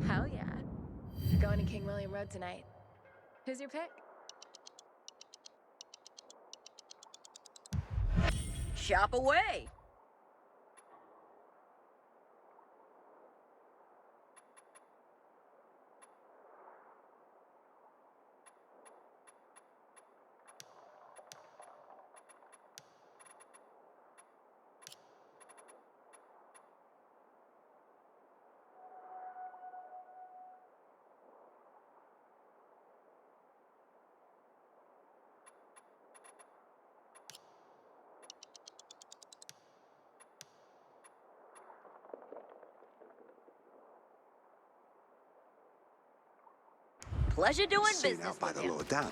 Hell yeah. Going to King William Road tonight. Who's your pick? Shop away! Pleasure doing business out by with the you. lower dam.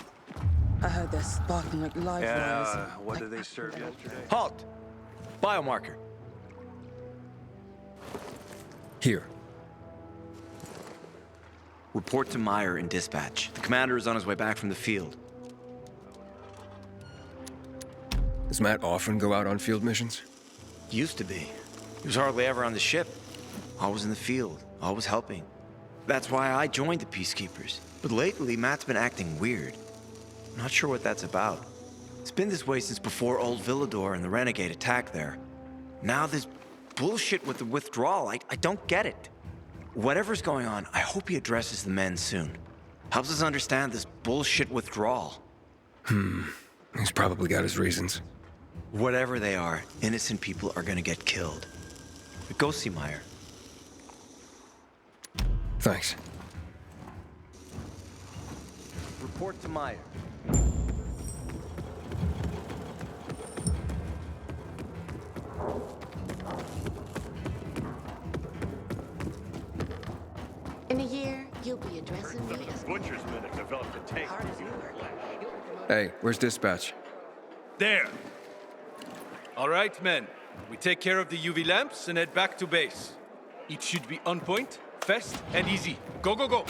I heard they're sparking like live wires. What did they serve yesterday? Halt! Biomarker. Here. Report to Meyer in dispatch. The commander is on his way back from the field. Does Matt often go out on field missions? Used to be. He was hardly ever on the ship. Always in the field, always helping. That's why I joined the Peacekeepers. But lately, Matt's been acting weird. I'm not sure what that's about. It's been this way since before old Villador and the Renegade attack there. Now this bullshit with the withdrawal, I don't get it. Whatever's going on, I hope he addresses the men soon. Helps us understand this bullshit withdrawal. He's probably got his reasons. Whatever they are, innocent people are gonna get killed. But go see Meyer. Thanks. Report to Meyer. In a year, you'll be addressing me as Butcher's men have developed a tank. hard as you work. Hey, where's dispatch? There. All right, men. We take care of the UV lamps and head back to base. It should be on point, fast, and easy. Go, go, go!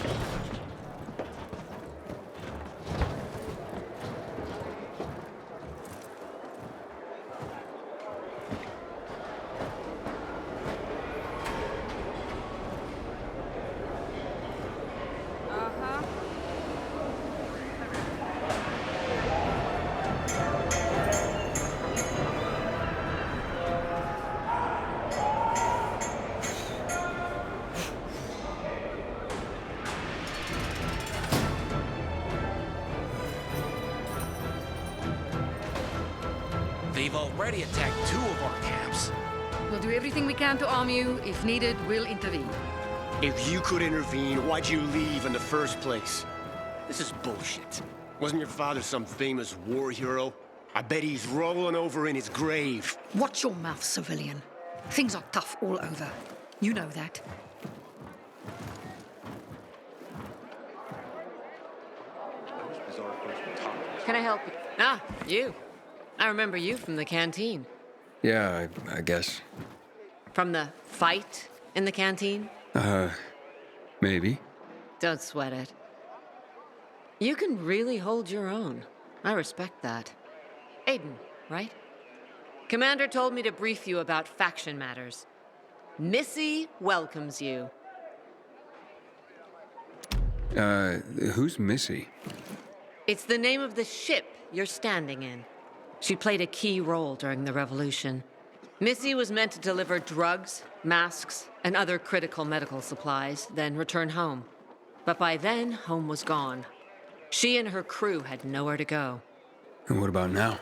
They've already attacked 2 of our camps. We'll do everything we can to arm you. If needed, we'll intervene. If you could intervene, why'd you leave in the first place? This is bullshit. Wasn't your father some famous war hero? I bet he's rolling over in his grave. Watch your mouth, civilian. Things are tough all over. You know that. Can I help you? Ah, you. I remember you from the canteen. Yeah, I guess. From the fight in the canteen? Maybe. Don't sweat it. You can really hold your own. I respect that. Aiden, right? Commander told me to brief you about faction matters. Missy welcomes you. Who's Missy? It's the name of the ship you're standing in. She played a key role during the revolution. Missy was meant to deliver drugs, masks, and other critical medical supplies, then return home. But by then, home was gone. She and her crew had nowhere to go. And what about now?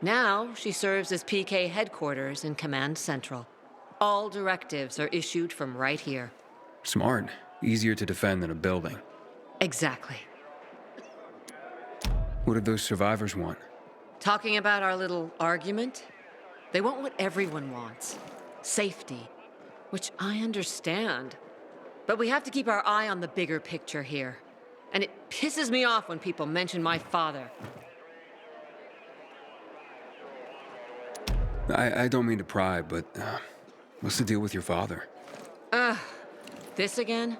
Now, she serves as PK headquarters in Command Central. All directives are issued from right here. Smart. Easier to defend than a building. Exactly. What did those survivors want? Talking about our little argument? They want what everyone wants. Safety. Which I understand. But we have to keep our eye on the bigger picture here. And it pisses me off when people mention my father. I don't mean to pry, but what's the deal with your father? This again?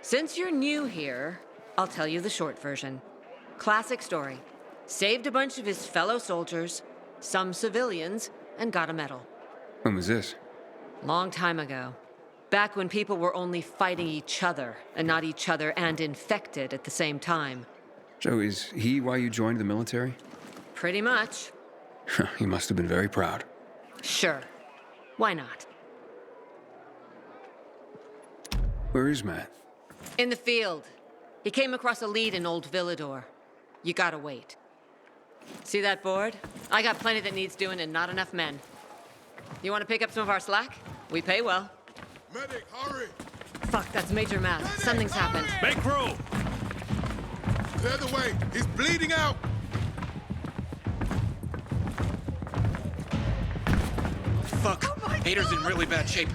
Since you're new here, I'll tell you the short version. Classic story. Saved a bunch of his fellow soldiers, some civilians, and got a medal. When was this? Long time ago. Back when people were only fighting each other, and not each other and infected at the same time. So is he why you joined the military? Pretty much. He must have been very proud. Sure. Why not? Where is Matt? In the field. He came across a lead in Old Villador. You gotta wait. See that board? I got plenty that needs doing and not enough men. You wanna pick up some of our slack? We pay well. Medic, hurry! Fuck, that's Major Matt. Something's happened. Make room! Clear the way! He's bleeding out! Fuck! Hader's in really bad shape.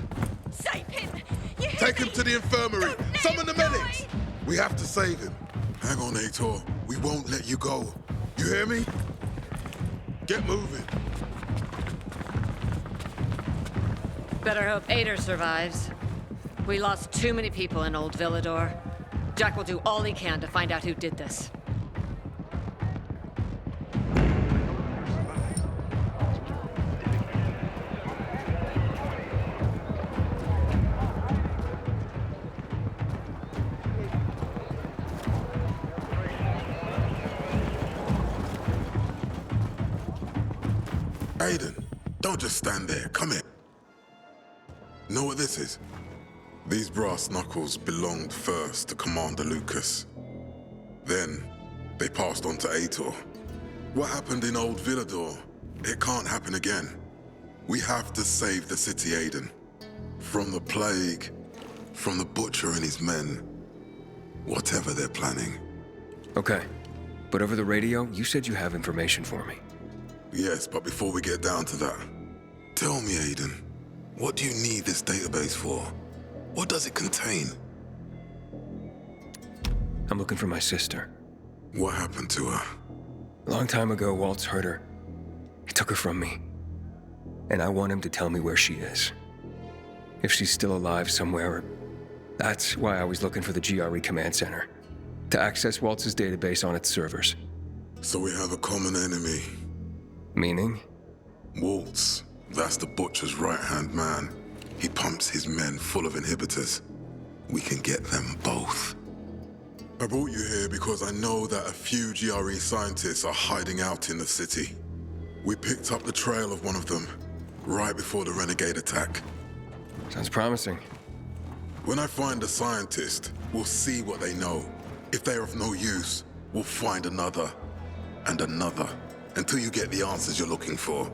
Save him! You Take him to the infirmary! Summon the medics! We have to save him. Hang on, Aitor. We won't let you go. You hear me? Get moving. Better hope Ader survives. We lost too many people in Old Villador. Jack will do all he can to find out who did this. Aiden, don't just stand there. Come here. Know what this is? These brass knuckles belonged first to Commander Lucas. Then, they passed on to Aitor. What happened in Old Villador, it can't happen again. We have to save the city, Aiden. From the plague, from the Butcher and his men. Whatever they're planning. Okay. But over the radio, you said you have information for me. Yes, but before we get down to that, tell me, Aiden, what do you need this database for? What does it contain? I'm looking for my sister. What happened to her? A long time ago, Waltz hurt her. He took her from me. And I want him to tell me where she is. If she's still alive somewhere. That's why I was looking for the GRE command center. To access Waltz's database on its servers. So we have a common enemy. Meaning? Waltz. That's the Butcher's right-hand man. He pumps his men full of inhibitors. We can get them both. I brought you here because I know that a few GRE scientists are hiding out in the city. We picked up the trail of one of them, right before the Renegade attack. Sounds promising. When I find a scientist, we'll see what they know. If they're of no use, we'll find another, and another, until you get the answers you're looking for.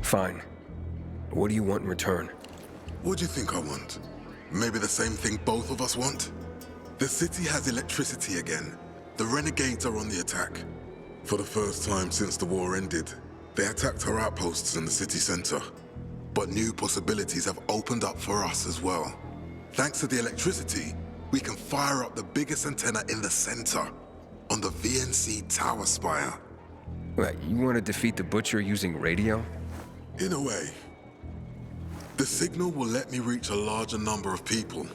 Fine. What do you want in return? What do you think I want? Maybe the same thing both of us want? The city has electricity again. The Renegades are on the attack. For the first time since the war ended, they attacked our outposts in the city center. But new possibilities have opened up for us as well. Thanks to the electricity, we can fire up the biggest antenna in the center, on the VNC tower spire. What, you want to defeat the Butcher using radio? In a way. The signal will let me reach a larger number of people.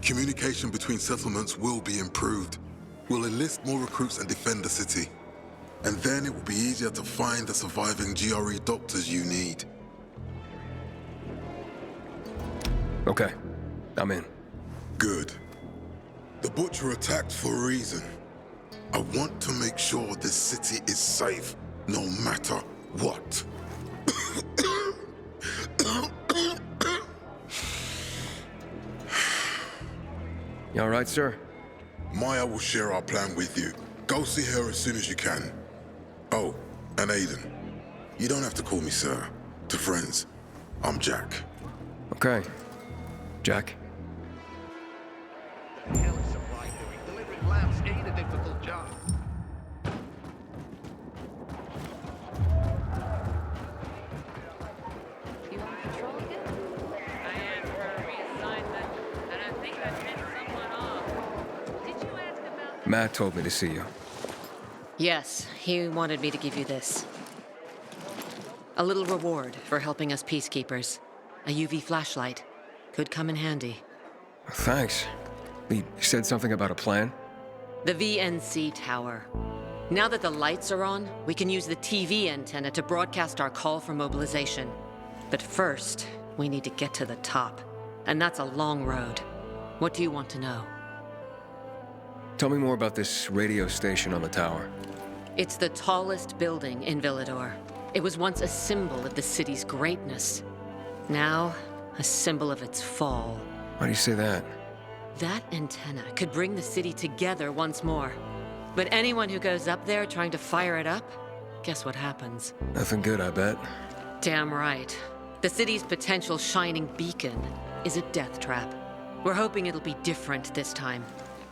Communication between settlements will be improved. We'll enlist more recruits and defend the city. And then it will be easier to find the surviving GRE doctors you need. Okay, I'm in. Good. The Butcher attacked for a reason. I want to make sure this city is safe, no matter what. You all right, sir? Maya will share our plan with you. Go see her as soon as you can. Oh, and Aiden. You don't have to call me sir. To friends, I'm Jack. Okay. Jack. Hell is supply doing? Delivering lamps ain't a difficult job. You want to Matt told me to see you. Yes, he wanted me to give you this. A little reward for helping us peacekeepers. A UV flashlight. Could come in handy. Thanks. He said something about a plan? The VNC tower. Now that the lights are on, we can use the TV antenna to broadcast our call for mobilization. But first, we need to get to the top. And that's a long road. What do you want to know? Tell me more about this radio station on the tower. It's the tallest building in Villador. It was once a symbol of the city's greatness. Now, a symbol of its fall. Why do you say that? That antenna could bring the city together once more. But anyone who goes up there trying to fire it up, guess what happens? Nothing good, I bet. Damn right. The city's potential shining beacon is a death trap. We're hoping it'll be different this time.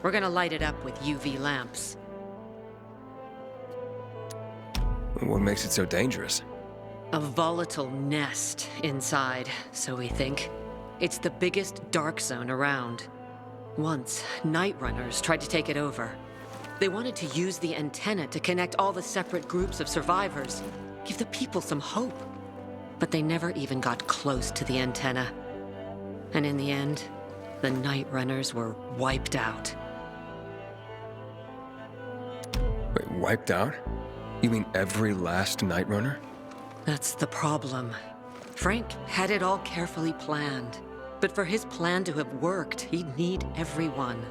We're gonna light it up with UV lamps. What makes it so dangerous? A volatile nest inside, so we think. It's the biggest dark zone around. Once, Night Runners tried to take it over. They wanted to use the antenna to connect all the separate groups of survivors, give the people some hope. But they never even got close to the antenna. And in the end, the Night Runners were wiped out. Wait, wiped out? You mean every last Night Runner? That's the problem. Frank had it all carefully planned. But for his plan to have worked, he'd need everyone.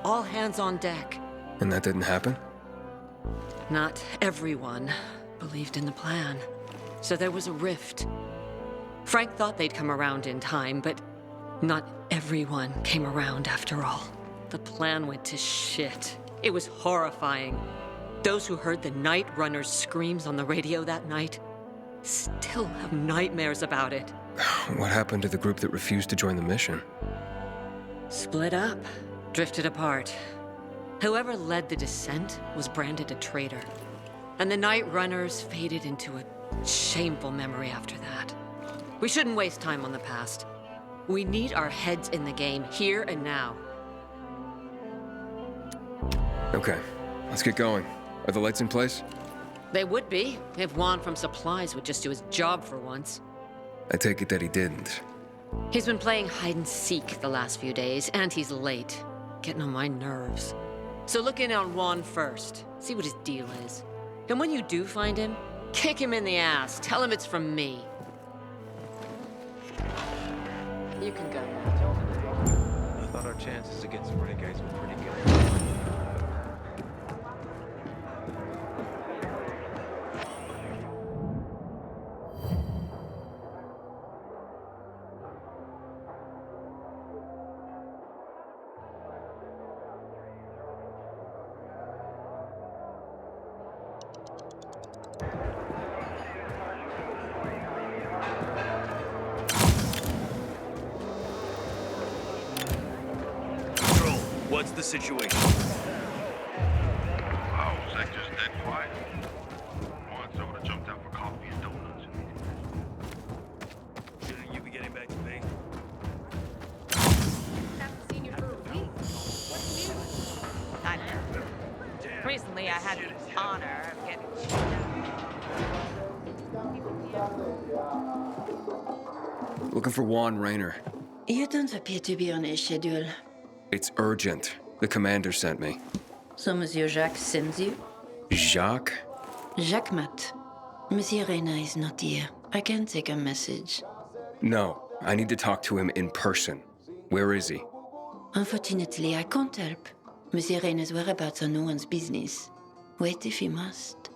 All hands on deck. And that didn't happen? Not everyone believed in the plan. So there was a rift. Frank thought they'd come around in time, but not everyone came around after all. The plan went to shit. It was horrifying. Those who heard the Night Runners' screams on the radio that night still have nightmares about it. What happened to the group that refused to join the mission? Split up, drifted apart. Whoever led the descent was branded a traitor. And the Night Runners faded into a shameful memory after that. We shouldn't waste time on the past. We need our heads in the game, here and now. Okay, let's get going. Are the lights in place? They would be, if Juan from Supplies would just do his job for once. I take it that he didn't. He's been playing hide and seek the last few days, and he's late. Getting on my nerves. So look in on Juan first. See what his deal is. And when you do find him, kick him in the ass. Tell him it's from me. You can go now. I thought our chances against the renegades were pretty good. What's the situation? Oh, sector's dead quiet. One soda jumped out for coffee and donuts. Shouldn't you be getting back to base? Haven't seen you for a week. What's new? I know. Recently, I had the honor of getting Looking for Juan Raynor. You don't appear to be on a schedule. It's urgent. The commander sent me. So Monsieur Jacques sends you? Jacques? Jacques Mat. Monsieur Reyna is not here. I can take a message. No, I need to talk to him in person. Where is he? Unfortunately, I can't help. Monsieur Reyna's whereabouts are no one's business. Wait if he must.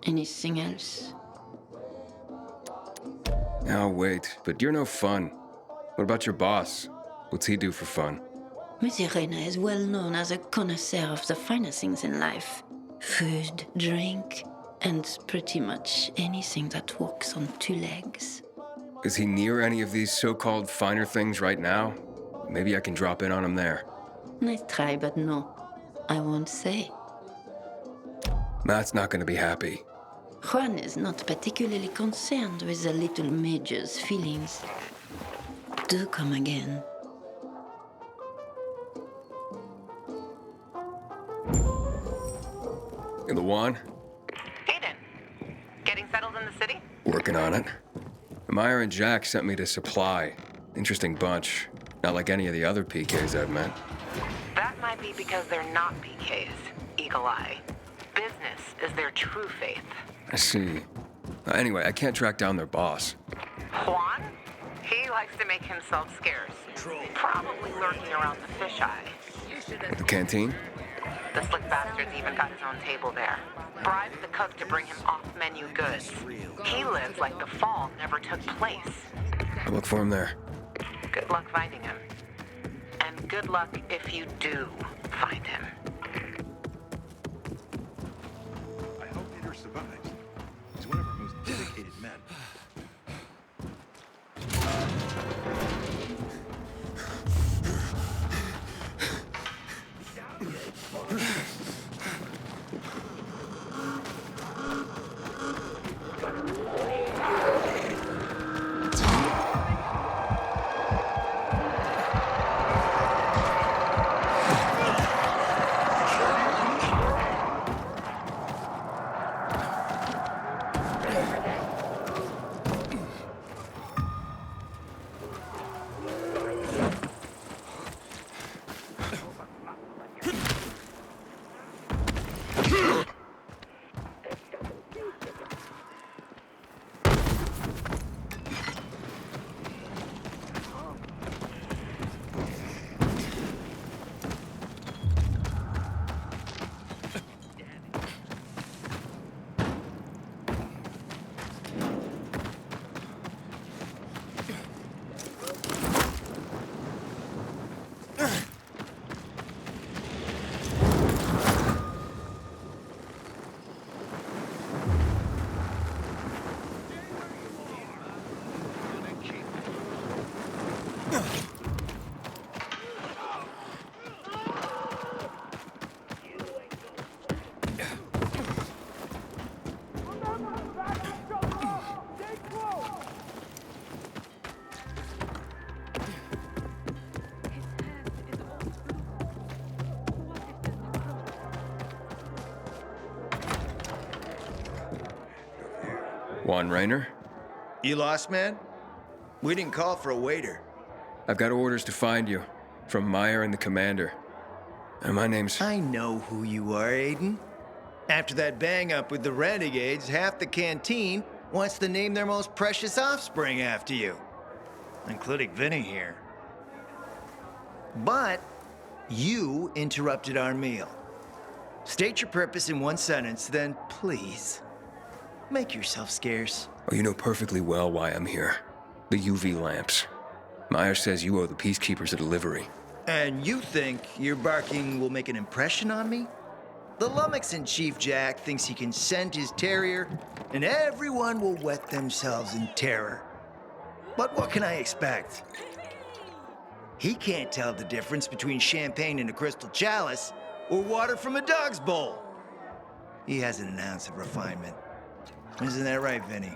Anything else? I'll wait, but you're no fun. What about your boss? What's he do for fun? Monsieur Reyna is well known as a connoisseur of the finer things in life. Food, drink, and pretty much anything that walks on two legs. Is he near any of these so-called finer things right now? Maybe I can drop in on him there. Nice try, but no. I won't say. Matt's not gonna be happy. Juan is not particularly concerned with the little major's feelings. Do come again. the Juan? Aiden, getting settled in the city? Working on it. Meyer and Jack sent me to Supply. Interesting bunch. Not like any of the other PKs I've met. That might be because they're not PKs, Eagle Eye. Business is their true faith. I see. Anyway, I can't track down their boss. Juan? He likes to make himself scarce. Probably lurking around the fisheye. The canteen? The slick bastard's even got his own table there. Bribes the cook to bring him off-menu goods. He lives like the fall never took place. I'll look for him there. Good luck finding him. And good luck if you do find him. I hope Peter survives. He's one of our most dedicated men. Juan Raynor? You lost, man? We didn't call for a waiter. I've got orders to find you. From Meyer and the commander. And my name's... I know who you are, Aiden. After that bang-up with the Renegades, half the canteen wants to name their most precious offspring after you. Including Vinny here. But you interrupted our meal. State your purpose in one sentence, then please, make yourself scarce. Oh, you know perfectly well why I'm here. The UV lamps. Meyer says you owe the Peacekeepers a delivery. And you think your barking will make an impression on me? The lummox in Chief Jack thinks he can scent his terrier, and everyone will wet themselves in terror. But what can I expect? He can't tell the difference between champagne in a crystal chalice or water from a dog's bowl. He hasn't an ounce of refinement. Isn't that right, Vinny?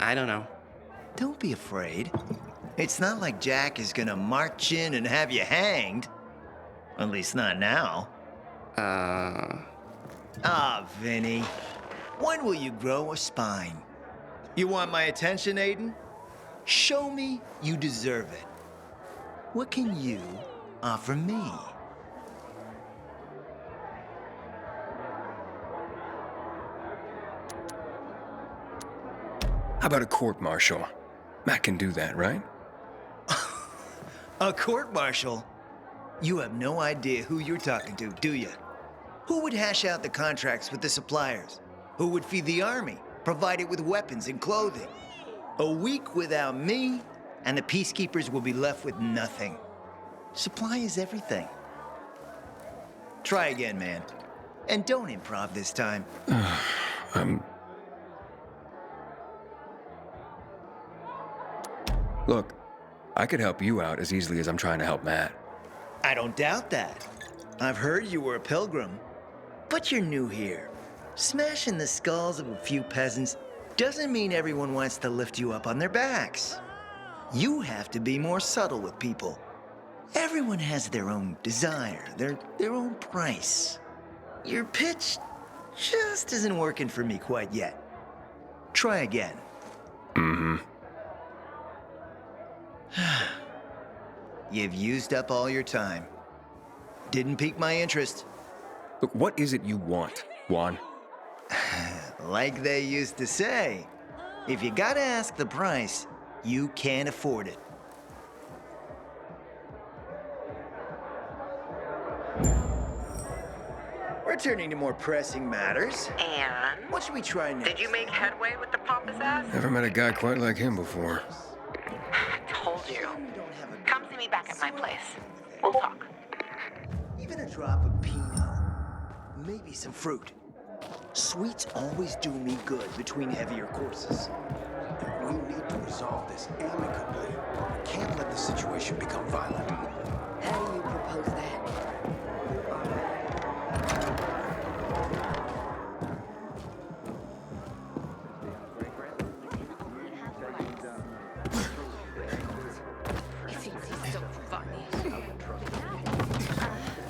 I don't know. Don't be afraid. It's not like Jack is gonna march in and have you hanged. At least not now. Vinny. When will you grow a spine? You want my attention, Aiden? Show me you deserve it. What can you offer me? How about a court-martial? Matt can do that, right? A court-martial? You have no idea who you're talking to, do you? Who would hash out the contracts with the suppliers? Who would feed the army, provide it with weapons and clothing? A week without me, and the Peacekeepers will be left with nothing. Supply is everything. Try again, man. And don't improv this time. Look, I could help you out as easily as I'm trying to help Matt. I don't doubt that. I've heard you were a pilgrim. But you're new here. Smashing the skulls of a few peasants doesn't mean everyone wants to lift you up on their backs. You have to be more subtle with people. Everyone has their own desire, their own price. Your pitch just isn't working for me quite yet. Try again. Mm-hmm. You've used up all your time. Didn't pique my interest. Look, what is it you want, Juan? Like they used to say, if you gotta ask the price, you can't afford it. Returning to more pressing matters. And? What should we try next? Did you make headway with the pompous ass? Never met a guy quite like him before. Told you. Come see me back at my place. We'll talk. Even a drop of Pinot. Maybe some fruit. Sweets always do me good between heavier courses. We need to resolve this amicably. Can't let the situation become violent. How do you propose that?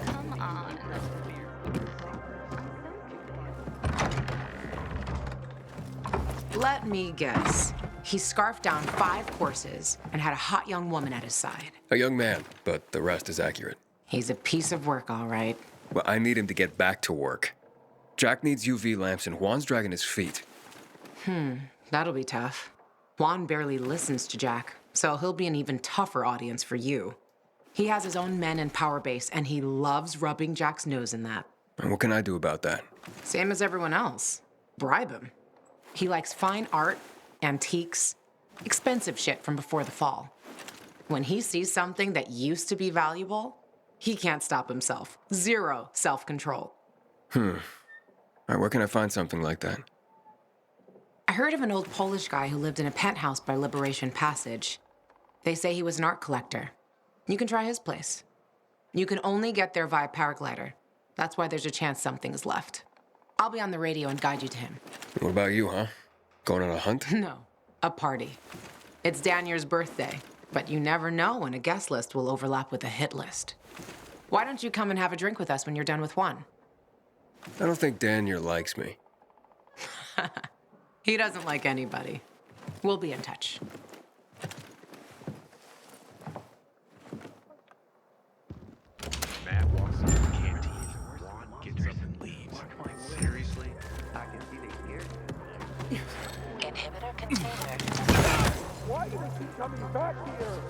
Come on. Let me guess. He scarfed down 5 courses and had a hot young woman at his side. A young man, but the rest is accurate. He's a piece of work, all right. Well, I need him to get back to work. Jack needs UV lamps and Juan's dragging his feet. That'll be tough. Juan barely listens to Jack, so he'll be an even tougher audience for you. He has his own men and power base, and he loves rubbing Jack's nose in that. And what can I do about that? Same as everyone else. Bribe him. He likes fine art, antiques, expensive shit from before the fall. When he sees something that used to be valuable, he can't stop himself. 0 self-control. All right, where can I find something like that? I heard of an old Polish guy who lived in a penthouse by Liberation Passage. They say he was an art collector. You can try his place. You can only get there via paraglider. That's why there's a chance something's left. I'll be on the radio and guide you to him. What about you, huh? Going on a hunt? No, a party. It's Danier's birthday, but you never know when a guest list will overlap with a hit list. Why don't you come and have a drink with us when you're done with Juan? I don't think Danier likes me. He doesn't like anybody. We'll be in touch. Matt walks into the canteen. Juan gets up and leaves. Seriously? I can see they scared. Inhibitor container. Why do we keep coming back here?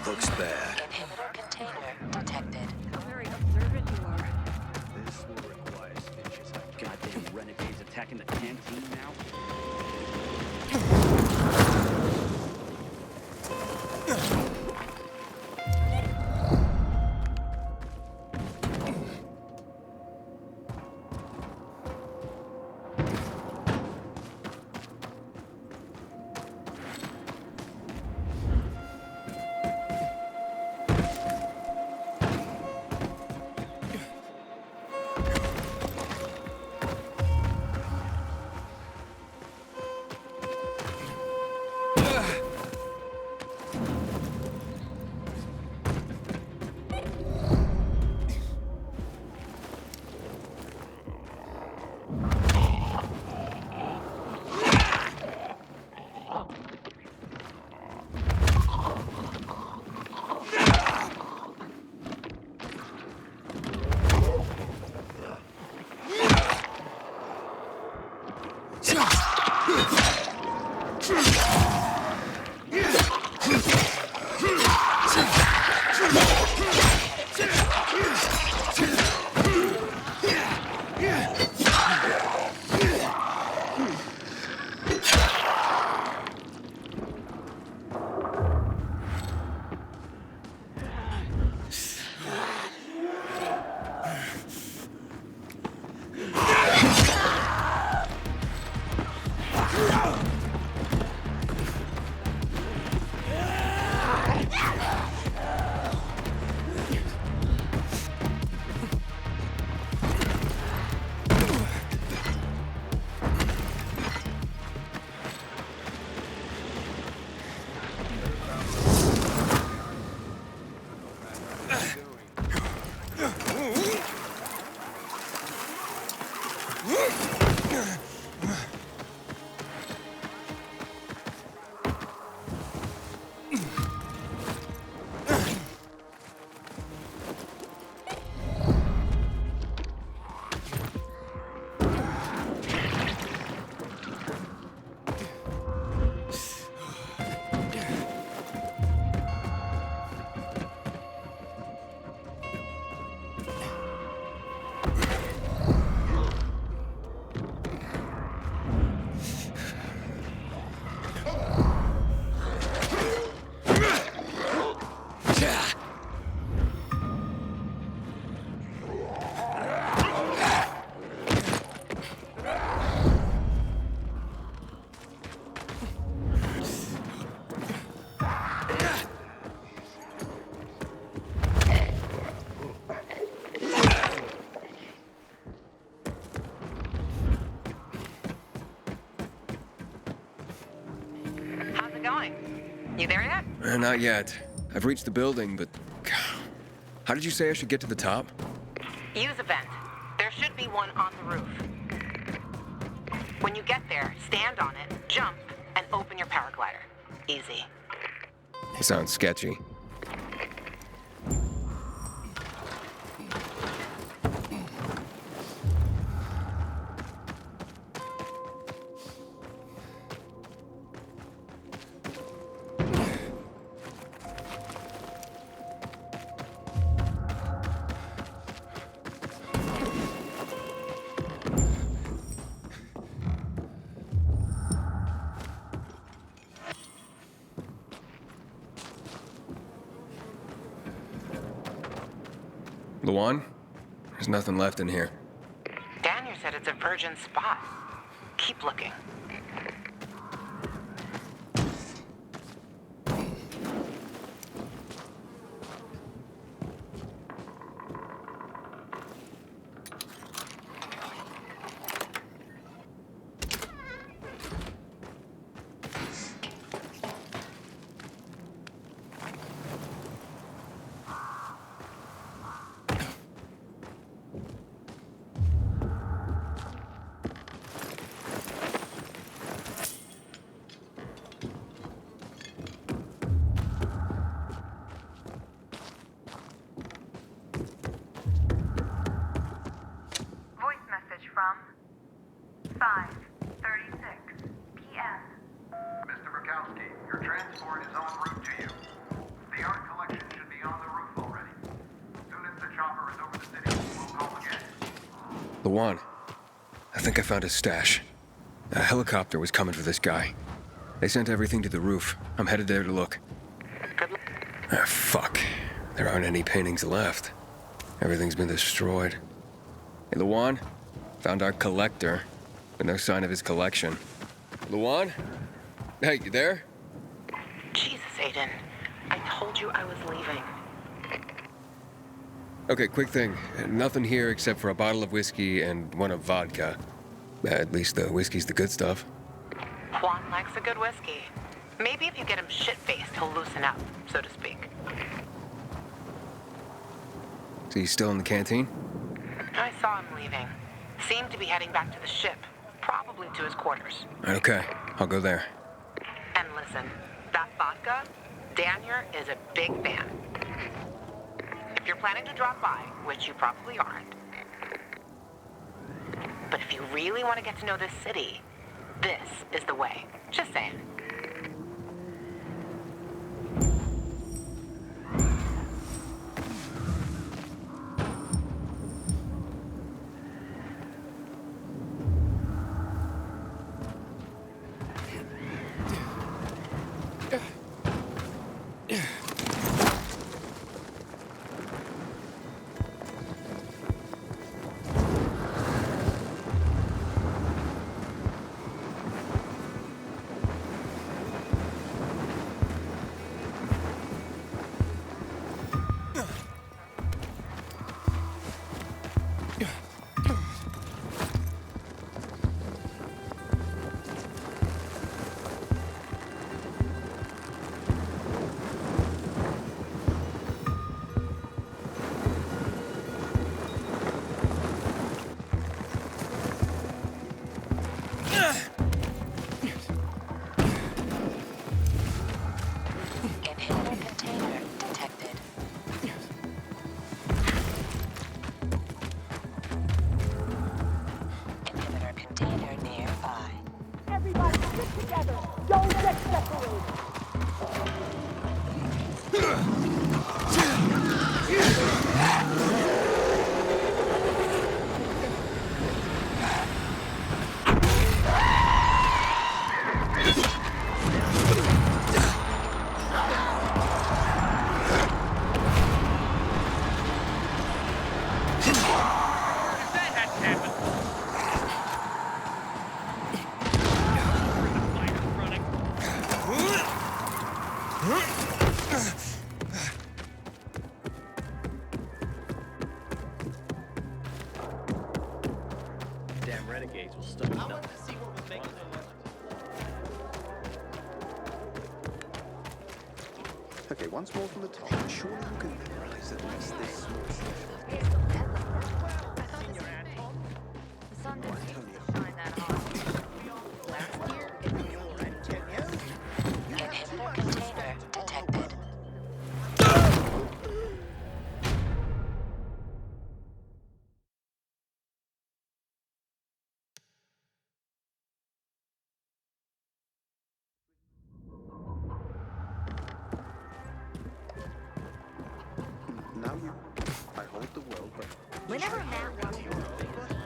Looks bad. Inhibitor container detected. How very observant you are. This will require stitches. Goddamn renegades attacking the canteen now. You there yet? Not yet. I've reached the building, but... How did you say I should get to the top? Use a vent. There should be one on the roof. When you get there, stand on it, jump, and open your paraglider. Easy. Sounds sketchy. Luan? There's nothing left in here. Daniel said it's a virgin spot. Keep looking. From 5:36 p.m. Mr. Bukowski, your transport is en route to you. The art collection should be on the roof already. Soon as the chopper is over the city, we'll call again. Luan, I think I found his stash. A helicopter was coming for this guy. They sent everything to the roof. I'm headed there to look. Ah, fuck. There aren't any paintings left. Everything's been destroyed. Hey, Luan? Found our collector, but no sign of his collection. Luan? Hey, you there? Jesus, Aiden. I told you I was leaving. Okay, quick thing. Nothing here except for a bottle of whiskey and one of vodka. At least the whiskey's the good stuff. Juan likes a good whiskey. Maybe if you get him shit-faced, he'll loosen up, so to speak. So he's still in the canteen? I saw him leaving. Seemed to be heading back to the ship, probably to his quarters. Okay, I'll go there. And listen, that vodka, Daniel is a big fan. If you're planning to drop by, which you probably aren't, but if you really want to get to know this city, this is the way. Just saying. together. Don't get separated. Damn renegades will study nothing. Okay, once more from the top. Surely you can realize that it's this small threshold. Inhibitor container detected. Now you, I hold the world, but Whenever Matt wants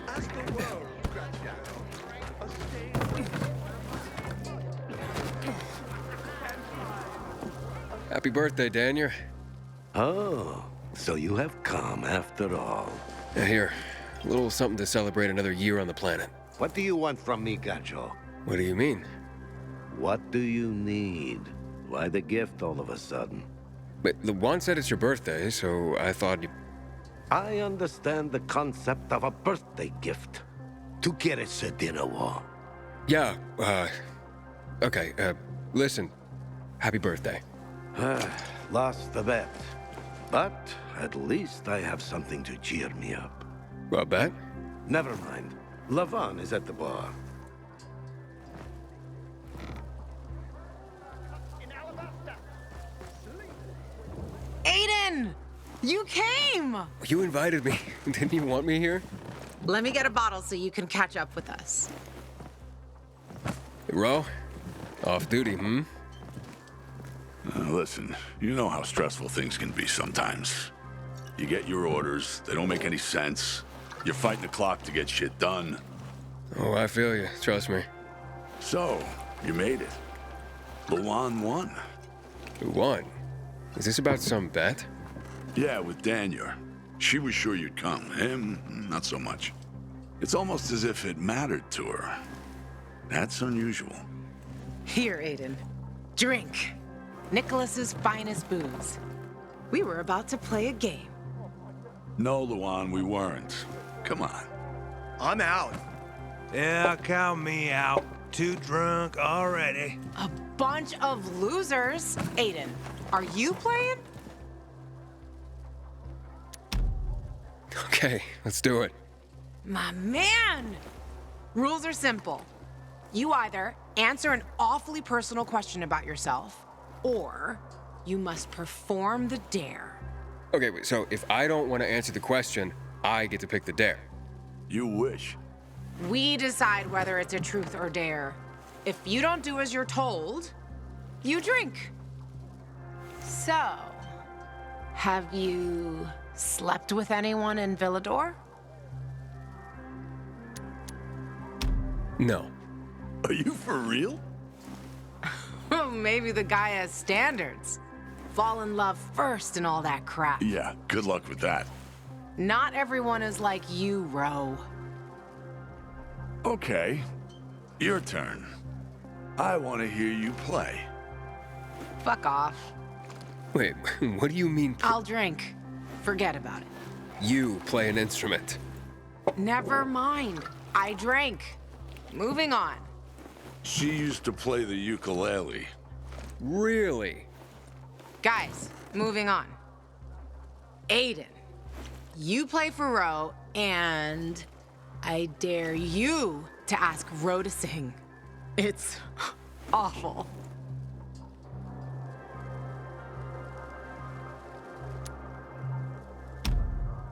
as the world, Graziano, a stage. Happy birthday, Daniel. Oh, so you have come after all. Here, a little something to celebrate another year on the planet. What do you want from me, Gacho? What do you mean? What do you need? Why the gift all of a sudden? But the Juan said it's your birthday, so I thought you... I understand the concept of a birthday gift. Tu quieres a dinner war? Yeah, okay, listen. Happy birthday. Lost the bet. But at least I have something to cheer me up. Well, bet? Never mind. Lavon is at the bar. Aiden! You came! You invited me. Didn't you want me here? Let me get a bottle so you can catch up with us. Ro? Off duty, hmm? Listen, you know how stressful things can be sometimes. You get your orders, they don't make any sense. You're fighting the clock to get shit done. Oh, I feel you. Trust me. So, you made it. Luan won. Who won? Is this about some bet? Yeah, with Daniel. She was sure you'd come. Him, not so much. It's almost as if it mattered to her. That's unusual. Here, Aiden. Drink. Nicholas's finest booze. We were about to play a game. No, Luan, we weren't. Come on. I'm out. Yeah, count me out. Too drunk already. A bunch of losers. Aiden, are you playing? Okay, let's do it. My man! Rules are simple. You either answer an awfully personal question about yourself, or you must perform the dare. Okay, wait, so if I don't want to answer the question, I get to pick the dare. You wish. We decide whether it's a truth or dare. If you don't do as you're told, you drink. So, have you slept with anyone in Villador? No. Are you for real? Maybe the guy has standards. Fall in love first and all that crap. Yeah, good luck with that. Not everyone is like you, Ro. Okay, your turn. I want to hear you play. Fuck off. Wait, what do you mean? I'll drink. Forget about it. You play an instrument. Never mind. I drank. Moving on. She used to play the ukulele. Really? Guys, moving on. Aiden, you play for Ro, and I dare you to ask Ro to sing. It's awful.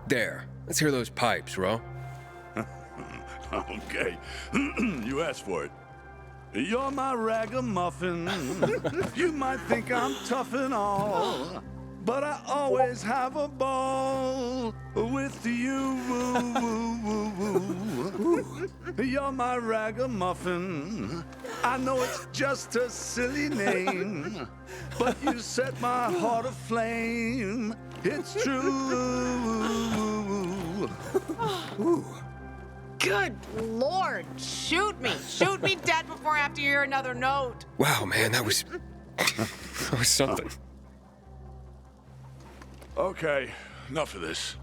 There. Let's hear those pipes, Ro. Okay. You asked for it. You're my ragamuffin. You might think I'm tough and all, but I always have a ball with you. You're my ragamuffin. I know it's just a silly name, but you set my heart aflame. It's true. Good Lord, shoot me. Shoot me dead before I have to hear another note. Wow, man, that was... that was something. Okay, enough of this.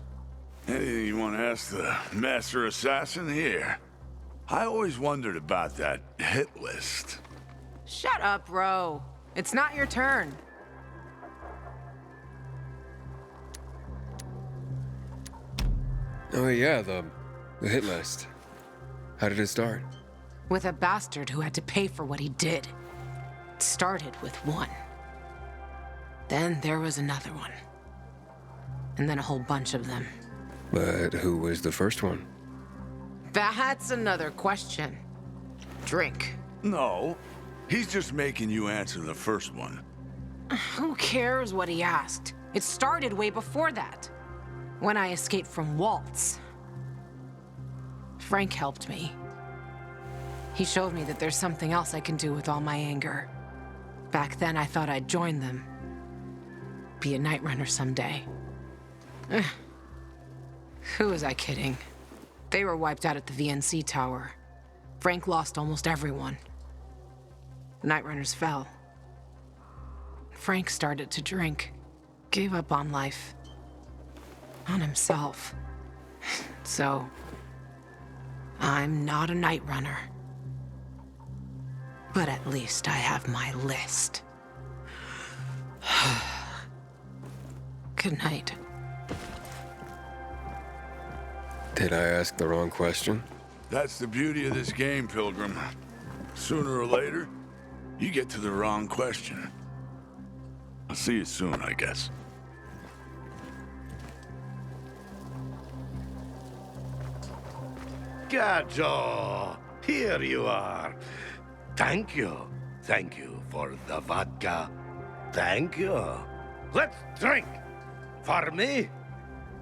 Anything you want to ask the Master Assassin here? I always wondered about that hit list. Shut up, bro. It's not your turn. Oh yeah, the hit list. How did it start? With a bastard who had to pay for what he did. It started with one. Then there was another one. And then a whole bunch of them. But who was the first one? That's another question. Drink. No, he's just making you answer the first one. Who cares what he asked? It started way before that. When I escaped from Waltz. Frank helped me. He showed me that there's something else I can do with all my anger. Back then, I thought I'd join them. Be a Night Runner someday. Who was I kidding? They were wiped out at the VNC Tower. Frank lost almost everyone. The Night Runners fell. Frank started to drink. Gave up on life. On himself. So, I'm not a Night Runner. But at least I have my list. Good night. Did I ask the wrong question? That's the beauty of this game, Pilgrim. Sooner or later, you get to the wrong question. I'll see you soon, I guess. Gajo, here you are. Thank you. Thank you for the vodka. Thank you. Let's drink. For me,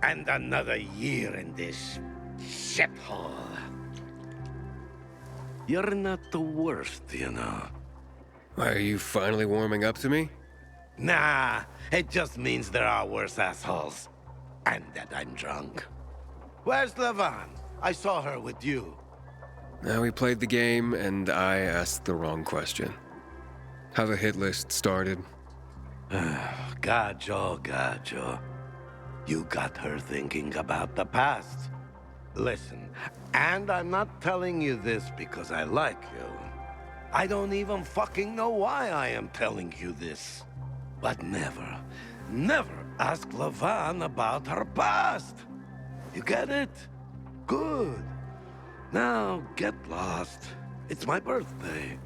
and another year in this shithole. You're not the worst, you know. Why, are you finally warming up to me? Nah, it just means there are worse assholes. And that I'm drunk. Where's Lavan? I saw her with you. Now we played the game, and I asked the wrong question. How the hit list started. Gajo. You got her thinking about the past. Listen, and I'm not telling you this because I like you. I don't even fucking know why I am telling you this. But never ask Lavan about her past. You get it? Good. Now get lost. It's my birthday.